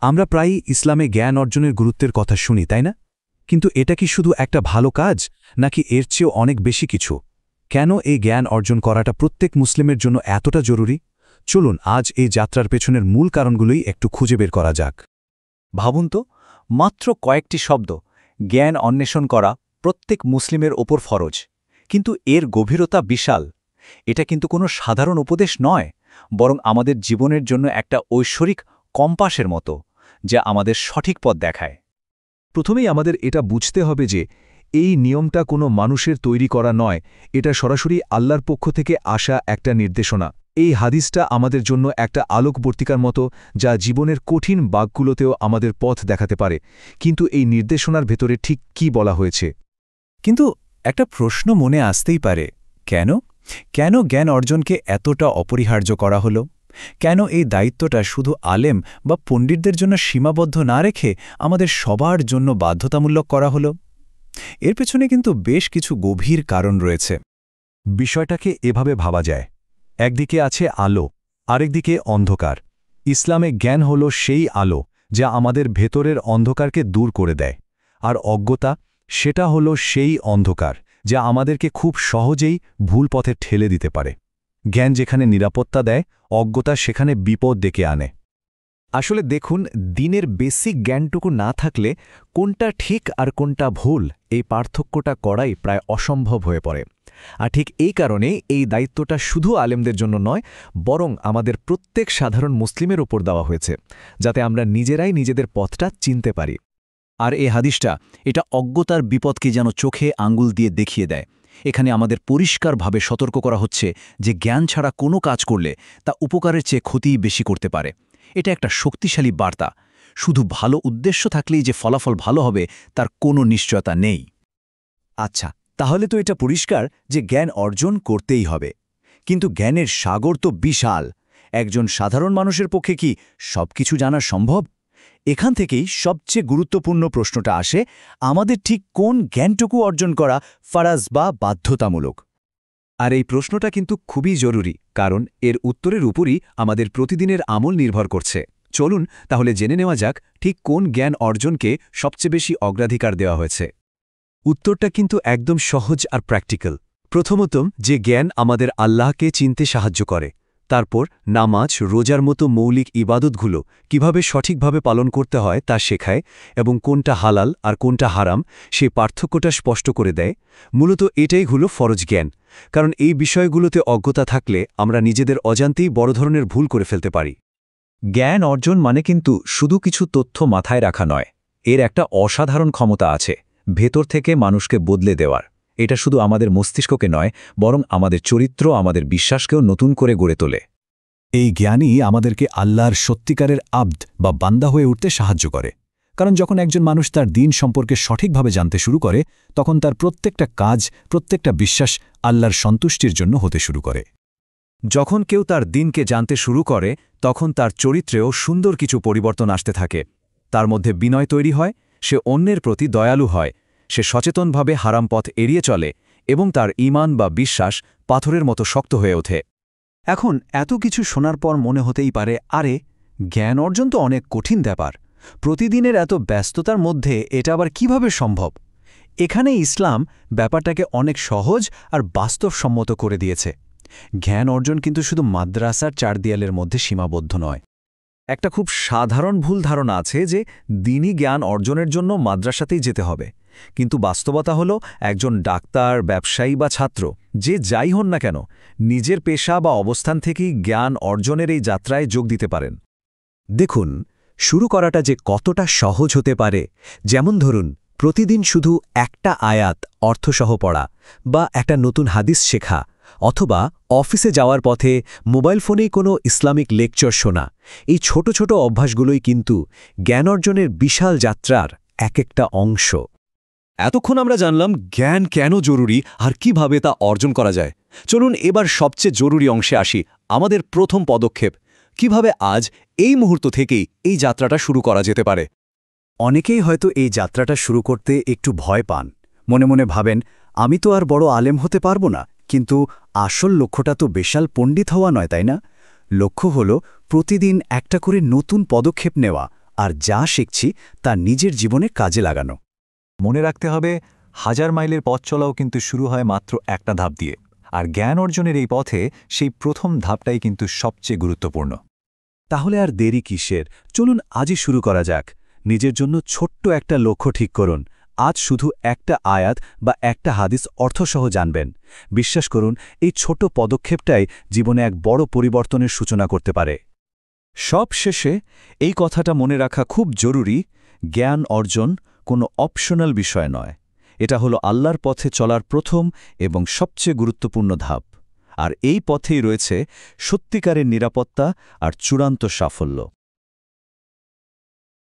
আমরা প্রায়ই ইসলামে জ্ঞান অর্জনের গুরুত্বের কথা শুনি তাই না? কিন্তু এটা কি শুধু একটা ভালো কাজ নাকি এর চেয়েও অনেক বেশি কিছু? কেন এই জ্ঞান অর্জন করাটা প্রত্যেক মুসলিমের জন্য এতটা জরুরি? চলুন আজ এই যাত্রার পেছনের মূল কারণগুলোই একটু খুঁজে বের করা যাক। ভাবুন তো, মাত্র কয়েকটি শব্দ, জ্ঞান অন্বেষণ করা প্রত্যেক মুসলিমের ওপর ফরজ। কিন্তু এর গভীরতা বিশাল। এটা কিন্তু কোনো সাধারণ উপদেশ নয়, বরং আমাদের জীবনের জন্য একটা ঐশ্বরিক কম্পাসের মতো, যা আমাদের সঠিক পথ দেখায়। প্রথমেই আমাদের এটা বুঝতে হবে যে এই নিয়মটা কোনো মানুষের তৈরি করা নয়, এটা সরাসরি আল্লাহর পক্ষ থেকে আসা একটা নির্দেশনা। এই হাদিসটা আমাদের জন্য একটা আলোকবর্তিকার মতো, যা জীবনের কঠিন বাঁকগুলোতেও আমাদের পথ দেখাতে পারে। কিন্তু এই নির্দেশনার ভেতরে ঠিক কি বলা হয়েছে? কিন্তু একটা প্রশ্ন মনে আসতেই পারে, কেন জ্ঞান অর্জনকে এতটা অপরিহার্য করা হলো? কেন এই দায়িত্বটা শুধু আলেম বা পণ্ডিতদের জন্য সীমাবদ্ধ না রেখে আমাদের সবার জন্য বাধ্যতামূলক করা হলো? এর পেছনে কিন্তু বেশ কিছু গভীর কারণ রয়েছে। বিষয়টাকে এভাবে ভাবা যায়, একদিকে আছে আলো, আরেকদিকে অন্ধকার। ইসলামে জ্ঞান হল সেই আলো যা আমাদের ভেতরের অন্ধকারকে দূর করে দেয়, আর অজ্ঞতা সেটা হল সেই অন্ধকার যা আমাদেরকে খুব সহজেই ভুল পথে ঠেলে দিতে পারে। জ্ঞান যেখানে নিরাপত্তা দেয়, অজ্ঞতা সেখানে বিপদ ডেকে আনে। আসলে দেখুন, দিনের বেসিক জ্ঞানটুকু না থাকলে কোনটা ঠিক আর কোনটা ভুল এই পার্থক্যটা করাই প্রায় অসম্ভব হয়ে পড়ে। আর ঠিক এই কারণে এই দায়িত্বটা শুধু আলেমদের জন্য নয়, বরং আমাদের প্রত্যেক সাধারণ মুসলিমের ওপর দেওয়া হয়েছে, যাতে আমরা নিজেরাই নিজেদের পথটা চিনতে পারি। আর এই হাদিসটা এটা অজ্ঞতার বিপদকে যেন চোখে আঙ্গুল দিয়ে দেখিয়ে দেয়। এখানে আমাদের পরিষ্কারভাবে সতর্ক করা হচ্ছে যে জ্ঞান ছাড়া কোনো কাজ করলে তা উপকারের চেয়ে ক্ষতিই বেশি করতে পারে। এটা একটা শক্তিশালী বার্তা। শুধু ভালো উদ্দেশ্য থাকলেই যে ফলাফল ভালো হবে তার কোনো নিশ্চয়তা নেই। আচ্ছা, তাহলে তো এটা পরিষ্কার যে জ্ঞান অর্জন করতেই হবে। কিন্তু জ্ঞানের সাগর তো বিশাল। একজন সাধারণ মানুষের পক্ষে কি সবকিছু জানা সম্ভব? এখান থেকেই সবচেয়ে গুরুত্বপূর্ণ প্রশ্নটা আসে, আমাদের ঠিক কোন জ্ঞানটুকু অর্জন করা ফারাজ বা বাধ্যতামূলক? আর এই প্রশ্নটা কিন্তু খুবই জরুরি, কারণ এর উত্তরের উপরই আমাদের প্রতিদিনের আমল নির্ভর করছে। চলুন তাহলে জেনে নেওয়া যাক ঠিক কোন জ্ঞান অর্জনকে সবচেয়ে বেশি অগ্রাধিকার দেওয়া হয়েছে। উত্তরটা কিন্তু একদম সহজ আর প্র্যাকটিক্যাল। প্রথমত, যে জ্ঞান আমাদের আল্লাহকে চিনতে সাহায্য করে, তারপর নামাজ, রোজার মতো মৌলিক ইবাদতগুলো কিভাবে সঠিকভাবে পালন করতে হয় তা শেখায়, এবং কোনটা হালাল আর কোনটা হারাম সেই পার্থক্যটা স্পষ্ট করে দেয়। মূলত এটাই হলো ফরজ জ্ঞান, কারণ এই বিষয়গুলোতে অজ্ঞতা থাকলে আমরা নিজেদের অজান্তেই বড় ধরনের ভুল করে ফেলতে পারি। জ্ঞান অর্জন মানে কিন্তু শুধু কিছু তথ্য মাথায় রাখা নয়, এর একটা অসাধারণ ক্ষমতা আছে ভেতর থেকে মানুষকে বদলে দেওয়ার। এটা শুধু আমাদের মস্তিষ্ককে নয়, বরং আমাদের চরিত্র, আমাদের বিশ্বাসকেও নতুন করে গড়ে তোলে। এই জ্ঞানই আমাদেরকে আল্লাহর সত্যিকারের আব্দ বা বান্দা হয়ে উঠতে সাহায্য করে। কারণ যখন একজন মানুষ তার দিন সম্পর্কে সঠিকভাবে জানতে শুরু করে, তখন তার প্রত্যেকটা কাজ, প্রত্যেকটা বিশ্বাস আল্লাহর সন্তুষ্টির জন্য হতে শুরু করে। যখন কেউ তার দিনকে জানতে শুরু করে, তখন তার চরিত্রেও সুন্দর কিছু পরিবর্তন আসতে থাকে। তার মধ্যে বিনয় তৈরি হয়, সে অন্যের প্রতি দয়ালু হয়, সে সচেতনভাবে হারাম পথ এড়িয়ে চলে, এবং তার ঈমান বা বিশ্বাস পাথরের মতো শক্ত হয়ে ওঠে। এখন এত কিছু শোনার পর মনে হতেই পারে, আরে জ্ঞান অর্জন তো অনেক কঠিন ব্যাপার। প্রতিদিনের এত ব্যস্ততার মধ্যে এটা আবার কিভাবে সম্ভব? এখানে ইসলাম ব্যাপারটাকে অনেক সহজ আর বাস্তবসম্মত করে দিয়েছে। জ্ঞান অর্জন কিন্তু শুধু মাদ্রাসার চার দেয়ালের মধ্যে সীমাবদ্ধ নয়। একটা খুব সাধারণ ভুল ধারণা আছে যে দ্বীনি জ্ঞান অর্জনের জন্য মাদ্রাসাতেই যেতে হবে। কিন্তু বাস্তবতা হলো, একজন ডাক্তার, ব্যবসায়ী বা ছাত্র, যে যাই হন না কেন, নিজের পেশা বা অবস্থান থেকেই জ্ঞান অর্জনের এই যাত্রায় যোগ দিতে পারেন। দেখুন, শুরু করাটা যে কতটা সহজ হতে পারে। যেমন ধরুন, প্রতিদিন শুধু একটা আয়াত অর্থসহ পড়া, বা একটা নতুন হাদিস শেখা, অথবা অফিসে যাওয়ার পথে মোবাইল ফোনেই কোনো ইসলামিক লেকচার শোনা। এই ছোট ছোট অভ্যাসগুলোই কিন্তু জ্ঞান অর্জনের বিশাল যাত্রার এক একটা অংশ। এতক্ষণ আমরা জানলাম জ্ঞান কেন জরুরি আর কিভাবে তা অর্জন করা যায়। চলুন এবার সবচেয়ে জরুরি অংশে আসি, আমাদের প্রথম পদক্ষেপ। কিভাবে আজ এই মুহূর্ত থেকেই এই যাত্রাটা শুরু করা যেতে পারে? অনেকেই হয়তো এই যাত্রাটা শুরু করতে একটু ভয় পান। মনে মনে ভাবেন, আমি তো আর বড় আলেম হতে পারবো না। কিন্তু আসল লক্ষ্যটা তো বিশাল পণ্ডিত হওয়া নয়, তাই না? লক্ষ্য হলো প্রতিদিন একটা করে নতুন পদক্ষেপ নেওয়া, আর যা শিখছি তা নিজের জীবনে কাজে লাগানো। মনে রাখতে হবে 1000 মাইলের পথ চলাও কিন্তু শুরু হয় মাত্র একটা ধাপ দিয়ে, আর জ্ঞান অর্জনের এই পথে সেই প্রথম ধাপটাই কিন্তু সবচেয়ে গুরুত্বপূর্ণ। তাহলে আর দেরি কিসের? চলুন আজই শুরু করা যাক। নিজের জন্য ছোট্ট একটা লক্ষ্য ঠিক করুন। আজ শুধু একটা আয়াত বা একটা হাদিস অর্থসহ জানবেন। বিশ্বাস করুন, এই ছোট পদক্ষেপটাই জীবনে এক বড় পরিবর্তনের সূচনা করতে পারে। সব শেষে এই কথাটা মনে রাখা খুব জরুরি, জ্ঞান অর্জন কোনো অপশনাল বিষয় নয়। এটা হলো আল্লাহর পথে চলার প্রথম এবং সবচেয়ে গুরুত্বপূর্ণ ধাপ। আর এই পথেই রয়েছে সত্যিকারের নিরাপত্তা আর চূড়ান্ত সাফল্য।